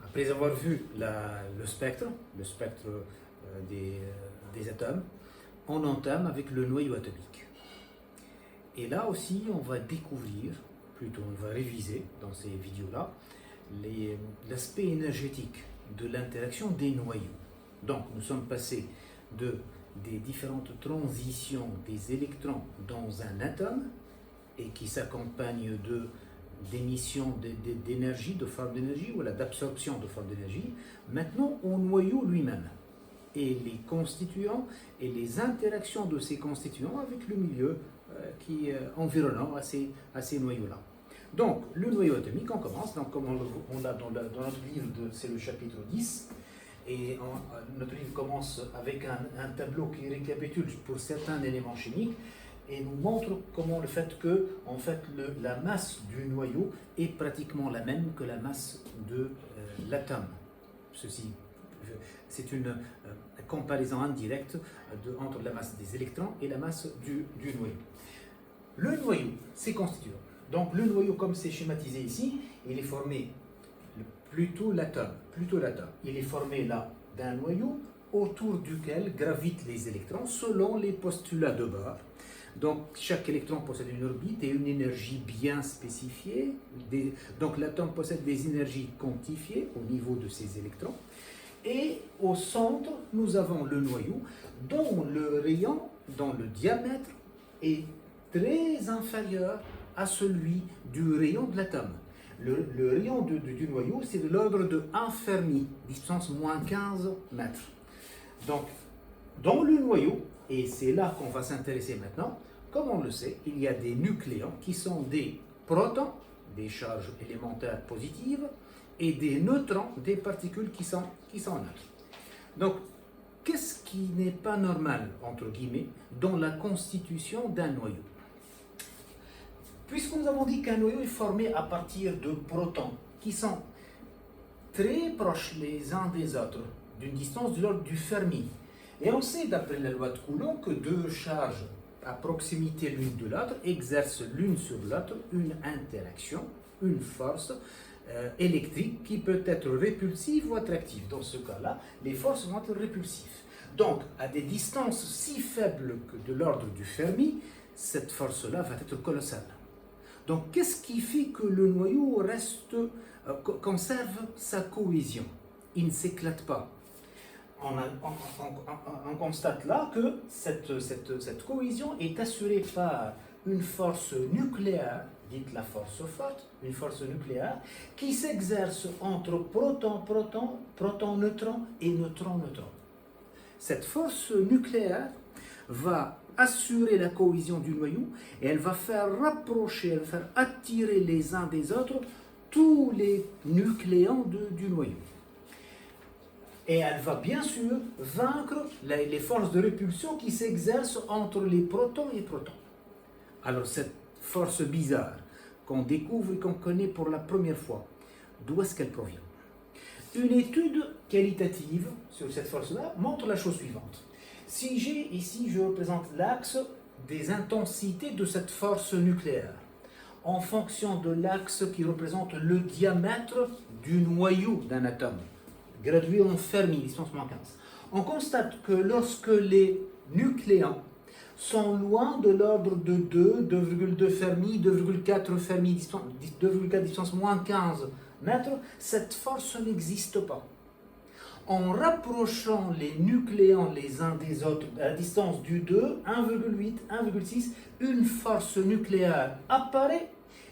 Après avoir vu le spectre des atomes, on entame avec le noyau atomique. Et là aussi, on va découvrir, plutôt on va réviser dans ces vidéos-là, l'aspect énergétique de l'interaction des noyaux. Donc, nous sommes passés des différentes transitions des électrons dans un atome et qui s'accompagnent d'émission d'énergie, de forme d'énergie, ou d'absorption de forme d'énergie, maintenant au noyau lui-même. Et les constituants et les interactions de ces constituants avec le milieu qui est environnant à ces noyaux-là. Donc, le noyau atomique, on commence, donc, comme on l'a dans notre livre, c'est le chapitre 10, et notre livre commence avec un tableau qui récapitule pour certains éléments chimiques, et nous montre comment le fait que en fait, la masse du noyau est pratiquement la même que la masse de l'atome. Ceci, c'est une comparaison indirecte entre la masse des électrons et la masse du noyau. Le noyau, c'est constituant. Donc le noyau, comme c'est schématisé ici, il est formé plutôt l'atome. Il est formé là d'un noyau autour duquel gravitent les électrons selon les postulats de Bohr. Donc, chaque électron possède une orbite et une énergie bien spécifiée. Donc, l'atome possède des énergies quantifiées au niveau de ses électrons. Et au centre, nous avons le noyau dont le rayon, dont le diamètre est très inférieur à celui du rayon de l'atome. Le rayon du noyau, c'est de l'ordre de 1 Fermi, distance moins 15 mètres. Donc, dans le noyau, et c'est là qu'on va s'intéresser maintenant, comme on le sait, il y a des nucléons qui sont des protons, des charges élémentaires positives, et des neutrons, des particules qui sont neutres. Donc, qu'est-ce qui n'est pas normal, entre guillemets, dans la constitution d'un noyau? Puisque nous avons dit qu'un noyau est formé à partir de protons qui sont très proches les uns des autres, d'une distance de l'ordre du Fermi. Et on sait, d'après la loi de Coulomb, que deux charges à proximité l'une de l'autre exercent l'une sur l'autre une interaction, une force électrique qui peut être répulsive ou attractive. Dans ce cas-là, les forces vont être répulsives. Donc, à des distances si faibles que de l'ordre du Fermi, cette force-là va être colossale. Donc, qu'est-ce qui fait que le noyau conserve sa cohésion? Il ne s'éclate pas. On constate là que cette cohésion est assurée par une force nucléaire, dite la force forte, une force nucléaire, qui s'exerce entre proton-neutron et neutron-neutron. Cette force nucléaire va assurer la cohésion du noyau et elle va faire rapprocher, elle va faire attirer les uns des autres tous les nucléons du noyau. Et elle va bien sûr vaincre les forces de répulsion qui s'exercent entre les protons et protons. Alors cette force bizarre qu'on découvre et qu'on connaît pour la première fois, d'où est-ce qu'elle provient? Une étude qualitative sur cette force-là montre la chose suivante. Si j'ai ici, je représente l'axe des intensités de cette force nucléaire, en fonction de l'axe qui représente le diamètre du noyau d'un atome, gradué en Fermi, distance moins 15. On constate que lorsque les nucléons sont loin de l'ordre de 2, 2,2 Fermi, 2,4 Fermi, 2,4 distance moins 15 mètres, cette force n'existe pas. En rapprochant les nucléons les uns des autres à la distance du 2, 1,8, 1,6, une force nucléaire apparaît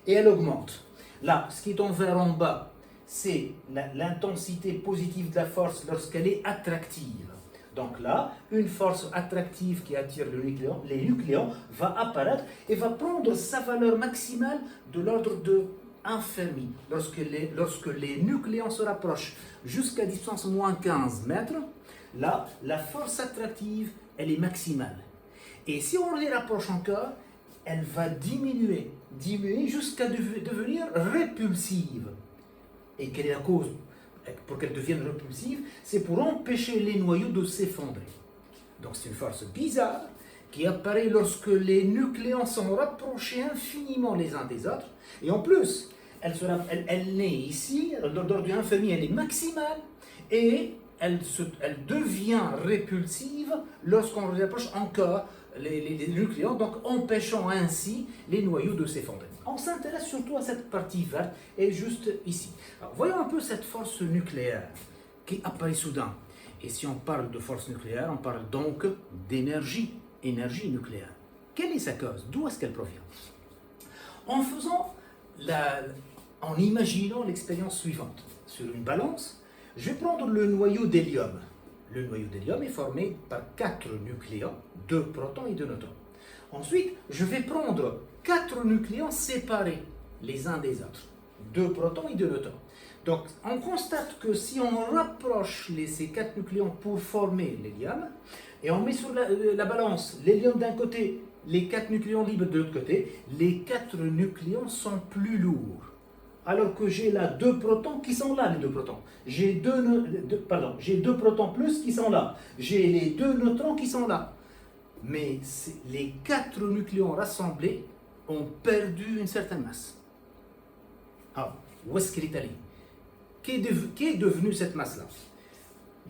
et elle augmente. Là, ce qui est en vert en bas, c'est l'intensité positive de la force lorsqu'elle est attractive. Donc là, une force attractive qui attire les nucléons va apparaître et va prendre sa valeur maximale de l'ordre de 1 Fermi. Lorsque les nucléons se rapprochent jusqu'à distance moins 15 mètres, là, la force attractive, elle est maximale. Et si on les rapproche encore, elle va diminuer jusqu'à devenir répulsive. Et quelle est la cause pour qu'elle devienne répulsive? C'est pour empêcher les noyaux de s'effondrer. Donc c'est une force bizarre qui apparaît lorsque les nucléons sont rapprochés infiniment les uns des autres. Et en plus, elle naît ici, l'ordre du 1 Fermi, elle est maximale, et elle devient répulsive lorsqu'on rapproche encore les nucléons, donc empêchant ainsi les noyaux de s'effondrer. On s'intéresse surtout à cette partie verte, et juste ici. Alors, voyons un peu cette force nucléaire qui apparaît soudain. Et si on parle de force nucléaire, on parle donc d'énergie, énergie nucléaire. Quelle est sa cause? D'où est-ce qu'elle provient? En imaginant l'expérience suivante. Sur une balance, je vais prendre le noyau d'hélium. Le noyau d'hélium est formé par 4 nucléons, 2 protons et 2 neutrons. Ensuite, je vais prendre 4 nucléons séparés les uns des autres, 2 protons et 2 neutrons. Donc, on constate que si on rapproche ces 4 nucléons pour former l'hélium, et on met sur la balance l'hélium d'un côté, les 4 nucléons libres de l'autre côté, les 4 nucléons sont plus lourds. Alors que j'ai là 2 protons qui sont là, les 2 protons. J'ai 2 protons plus qui sont là. J'ai les 2 neutrons qui sont là. Mais les 4 nucléons rassemblés ont perdu une certaine masse. Alors, où est-ce qu'elle est allée? Qu'est devenue cette masse-là?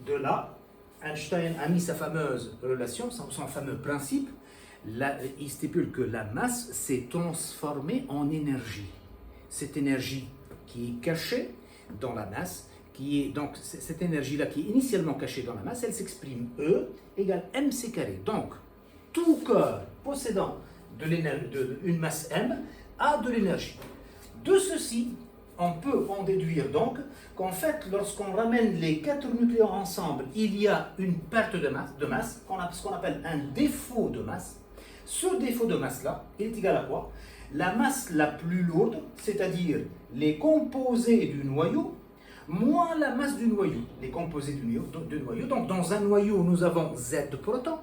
De là, Einstein a mis sa fameuse relation, son fameux principe. Là, il stipule que la masse s'est transformée en énergie. Cette énergie qui est cachée dans la masse, donc cette énergie-là qui est initialement cachée dans la masse, elle s'exprime E égale mc carré. Donc, tout corps possédant une masse m a de l'énergie. De ceci, on peut en déduire donc qu'en fait, lorsqu'on ramène les 4 nucléons ensemble, il y a une perte de masse, ce qu'on appelle un défaut de masse. Ce défaut de masse-là, il est égal à quoi? La masse la plus lourde, c'est-à-dire les composés du noyau, moins la masse du noyau. Les composés du noyau. Donc, dans un noyau, nous avons Z protons,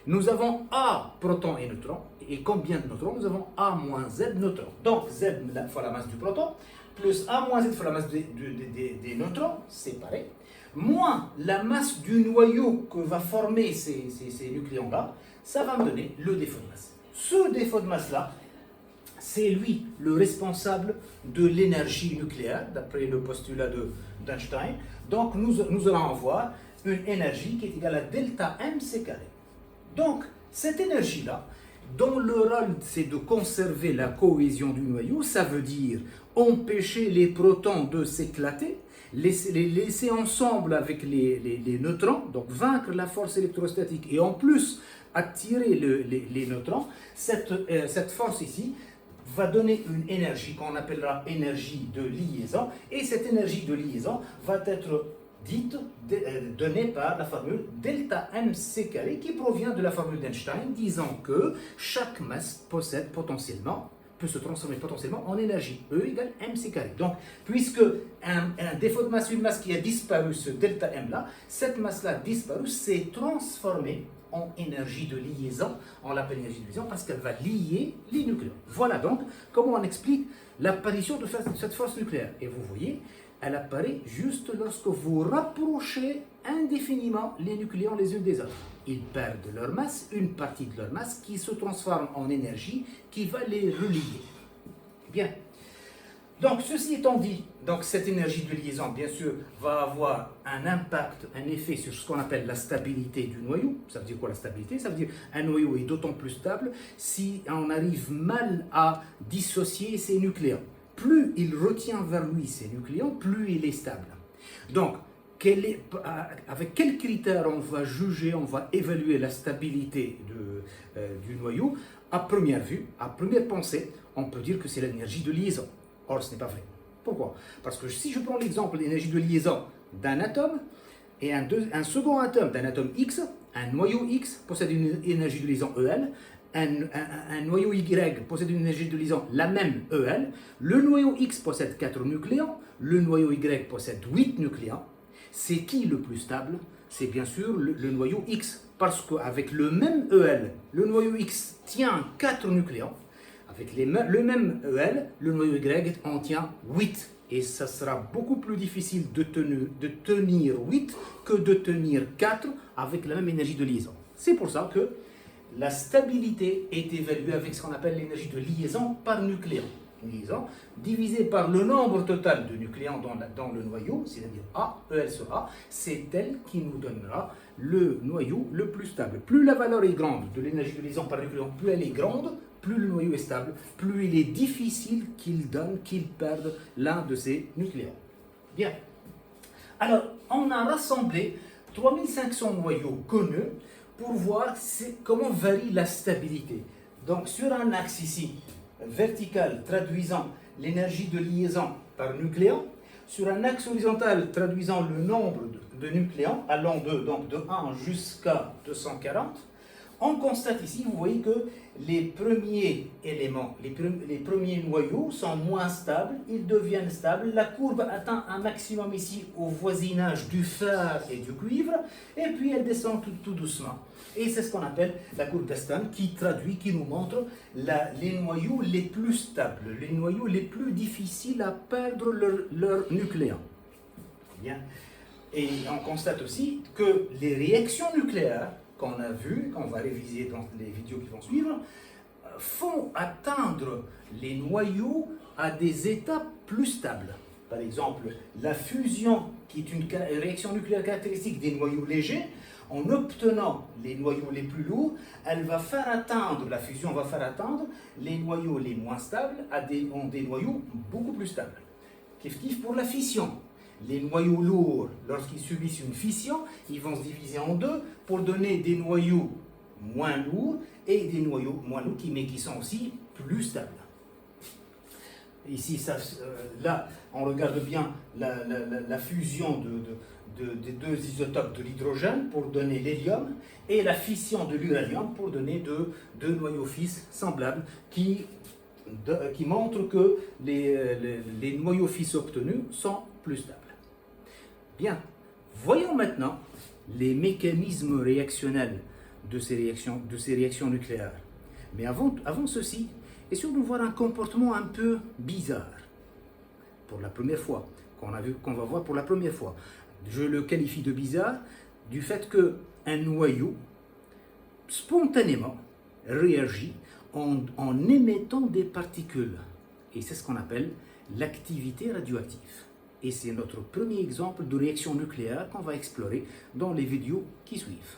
nous avons A protons et neutrons. Et combien de neutrons? Nous avons A moins Z neutrons. Donc, Z fois la masse du proton, plus A moins Z fois la masse des neutrons, séparés, moins la masse du noyau que va former ces nucléons-là, ça va me donner le défaut de masse. Ce défaut de masse-là, c'est lui le responsable de l'énergie nucléaire, d'après le postulat d'Einstein. Donc, nous allons avoir une énergie qui est égale à delta mc carré. Donc, cette énergie-là, dont le rôle c'est de conserver la cohésion du noyau, ça veut dire empêcher les protons de s'éclater, les laisser ensemble avec les neutrons, donc vaincre la force électrostatique et en plus attirer les neutrons. Cette force ici va donner une énergie qu'on appellera énergie de liaison, et cette énergie de liaison va être donnée par la formule delta mc carré qui provient de la formule d'Einstein disant que chaque masse peut se transformer potentiellement en énergie, E égale mc carré. Donc, puisque un défaut de masse, une masse qui a disparu, ce delta M là, cette masse-là disparue, s'est transformée en énergie de liaison. On l'appelle énergie de liaison parce qu'elle va lier les nucléons. Voilà donc comment on explique l'apparition de cette force nucléaire. Et vous voyez, elle apparaît juste lorsque vous rapprochez indéfiniment les nucléons les uns des autres. Ils perdent leur masse, une partie de leur masse qui se transforme en énergie qui va les relier. Bien. Donc, ceci étant dit, donc cette énergie de liaison, bien sûr, va avoir un impact, un effet sur ce qu'on appelle la stabilité du noyau. Ça veut dire quoi la stabilité? Ça veut dire un noyau est d'autant plus stable si on arrive mal à dissocier ses nucléons. Plus il retient vers lui ses nucléons, plus il est stable. Donc, avec quels critères on va juger, on va évaluer la stabilité du noyau? À première vue, à première pensée, on peut dire que c'est l'énergie de liaison. Or, ce n'est pas vrai. Pourquoi? Parce que si je prends l'exemple de l'énergie de liaison d'un atome et un second atome d'un atome X, un noyau X possède une énergie de liaison EL, un noyau Y possède une énergie de liaison la même EL, le noyau X possède 4 nucléons, le noyau Y possède 8 nucléons. C'est qui le plus stable? C'est bien sûr le noyau X, parce qu'avec le même EL, le noyau X tient 4 nucléons. Avec le même EL, le noyau Y en tient 8. Et ça sera beaucoup plus difficile de tenir 8 que de tenir 4 avec la même énergie de liaison. C'est pour ça que la stabilité est évaluée avec ce qu'on appelle l'énergie de liaison par nucléon. une liaison, divisé par le nombre total de nucléons dans le noyau, c'est-à-dire A, EL sur A, c'est elle qui nous donnera le noyau le plus stable. Plus la valeur est grande de l'énergie de liaison par nucléon, plus elle est grande, plus le noyau est stable, plus il est difficile qu'il perde l'un de ses nucléons. Bien. Alors, on a rassemblé 3500 noyaux connus pour voir comment varie la stabilité. Donc, sur un axe ici, vertical, traduisant l'énergie de liaison par nucléon, sur un axe horizontal traduisant le nombre de nucléons, allant donc de 1 jusqu'à 240, on constate ici, vous voyez que les premiers éléments, les premiers noyaux sont moins stables, ils deviennent stables. La courbe atteint un maximum ici au voisinage du fer et du cuivre, et puis elle descend tout doucement. Et c'est ce qu'on appelle la courbe d'Aston, qui nous montre les noyaux les plus stables, les noyaux les plus difficiles à perdre leur nucléon. Bien. Et on constate aussi que les réactions nucléaires qu'on a vues, qu'on va réviser dans les vidéos qui vont suivre, font atteindre les noyaux à des états plus stables. Par exemple, la fusion, qui est une réaction nucléaire caractéristique des noyaux légers, en obtenant les noyaux les plus lourds, la fusion va faire atteindre les noyaux les moins stables à des noyaux beaucoup plus stables. Kiff pour la fission. Les noyaux lourds, lorsqu'ils subissent une fission, ils vont se diviser en deux pour donner des noyaux moins lourds et des noyaux moins lourds mais qui sont aussi plus stables. Ici, là, on regarde bien la fusion des deux isotopes de l'hydrogène pour donner l'hélium et la fission de l'uranium pour donner deux noyaux fils semblables qui montrent que les noyaux fils obtenus sont plus stables. Bien, voyons maintenant les mécanismes réactionnels de ces réactions nucléaires. Mais avant ceci, essayons de voir un comportement un peu bizarre pour la première fois, qu'on va voir pour la première fois. Je le qualifie de bizarre du fait qu'un noyau spontanément réagit en émettant des particules. Et c'est ce qu'on appelle l'activité radioactive. Et c'est notre premier exemple de réaction nucléaire qu'on va explorer dans les vidéos qui suivent.